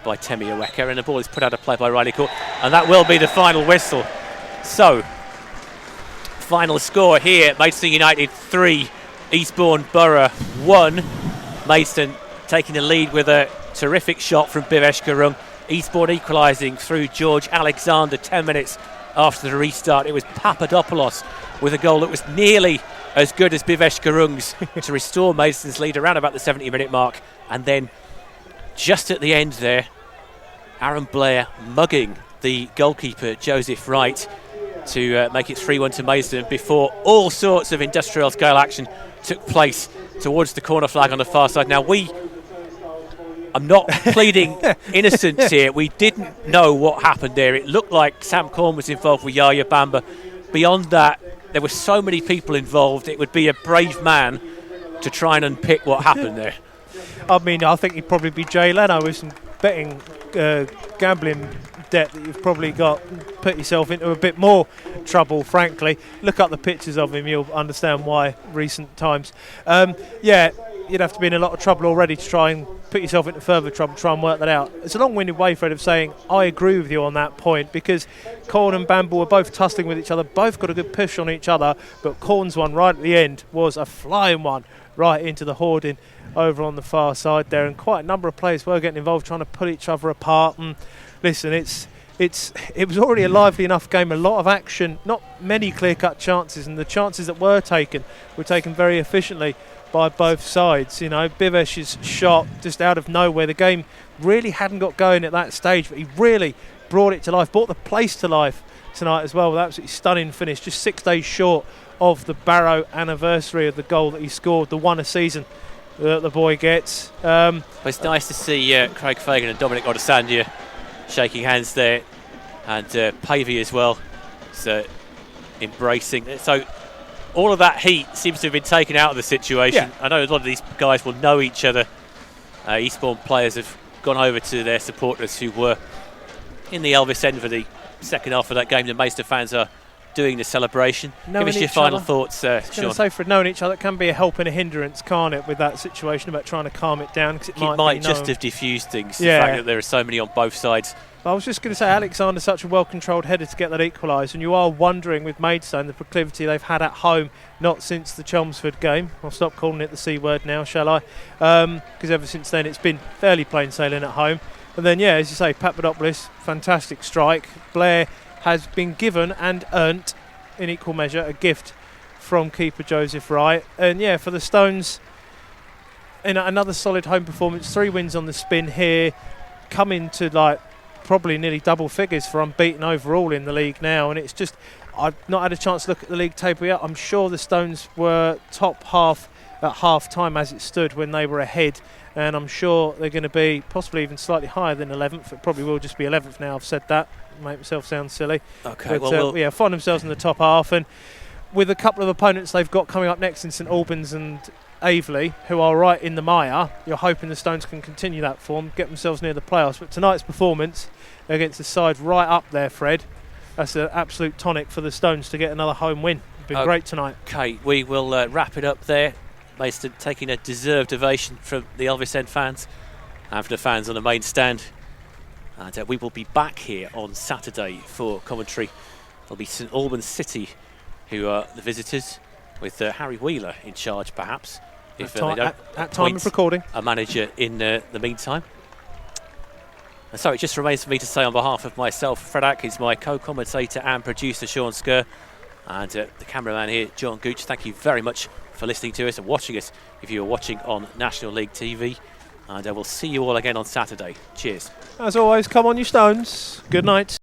by Temi Aweka, and the ball is put out of play by Riley Court, and that will be the final whistle. So, final score here, Maidstone United 3, Eastbourne Borough 1. Maidstone taking the lead with a terrific shot from Bhivesh Gurung. Eastbourne equalising through George Alexander 10 minutes after the restart. It was Papadopoulos with a goal that was nearly as good as Bhivesh Gurung's to restore Maidstone's lead around about the 70-minute mark. And then just at the end there, Aaron Blair mugging the goalkeeper Joseph Wright to make it 3-1 to Maidstone before all sorts of industrial scale action took place towards the corner flag on the far side. Now I'm not pleading innocence here. We didn't know what happened there. It looked like Sam Corn was involved with Yaya Bamba. Beyond that, there were so many people involved. It would be a brave man to try and unpick what happened there. I mean, I think he'd probably be Jay Leno with some betting, gambling debt that you've probably put yourself into a bit more trouble, frankly. Look up the pictures of him, you'll understand why recent times. You'd have to be in a lot of trouble already to try and put yourself into further trouble, try and work that out. It's a long-winded way, Fred, of saying I agree with you on that point, because Corn and Bamble were both tussling with each other, both got a good push on each other, but Corn's one right at the end was a flying one right into the hoarding over on the far side there, and quite a number of players were getting involved trying to pull each other apart. And listen, it was already a lively enough game, a lot of action, not many clear-cut chances, and the chances that were taken very efficiently by both sides. You know, Bhivesh's shot just out of nowhere. The game really hadn't got going at that stage, but he really brought it to life, brought the place to life tonight as well with an absolutely stunning finish, just 6 days short of the Barrow anniversary of the goal that he scored, the one a season that the boy gets. But it's nice to see Craig Fagan and Dominic Odesandia shaking hands there, and Pavey as well, so embracing. So all of that heat seems to have been taken out of the situation. Yeah. I know a lot of these guys will know each other. Eastbourne players have gone over to their supporters who were in the Elvis End for the second half of that game. The Maidstone fans are doing the celebration. Give us your final thoughts, Sean. I was going to say, Fred, knowing each other can be a help and a hindrance, can't it, with that situation about trying to calm it down? Because it might just have diffused things, the fact that there are so many on both sides. I was just going to say, Alexander's such a well-controlled header to get that equalised, and you are wondering with Maidstone the proclivity they've had at home, not since the Chelmsford game. I'll stop calling it the C word now, shall I? Because ever since then it's been fairly plain sailing at home. And then, as you say, Papadopoulos, fantastic strike. Blair has been given and earned, in equal measure, a gift from keeper Joseph Wright. And for the Stones, another solid home performance, 3 wins on the spin here, coming to probably nearly double figures for unbeaten overall in the league now. And it's just, I've not had a chance to look at the league table yet. I'm sure the Stones were top half at half time as it stood when they were ahead, and I'm sure they're going to be possibly even slightly higher than 11th. It probably will just be 11th now. I've said that, make myself sound silly. Okay, but find themselves in the top half, and with a couple of opponents they've got coming up next in St Albans and Aveley, who are right in the mire, you're hoping the Stones can continue that form, get themselves near the playoffs. But tonight's performance against the side right up there, Fred, that's an absolute tonic for the Stones to get another home win. It's been great tonight. Okay, we will wrap it up there. Maidstone taking a deserved ovation from the Elvis End fans and from the fans on the main stand. And we will be back here on Saturday for commentary. There'll be St Albans City, who are the visitors, with Harry Wheeler in charge, perhaps, if they don't at time of recording a manager in the meantime. And so it just remains for me to say, on behalf of myself, Fred Atkins, my co-commentator and producer Sean Skerr, and the cameraman here, John Gooch, thank you very much for listening to us and watching us if you are watching on National League TV. And we'll see you all again on Saturday. Cheers. As always, come on you Stones. Good night.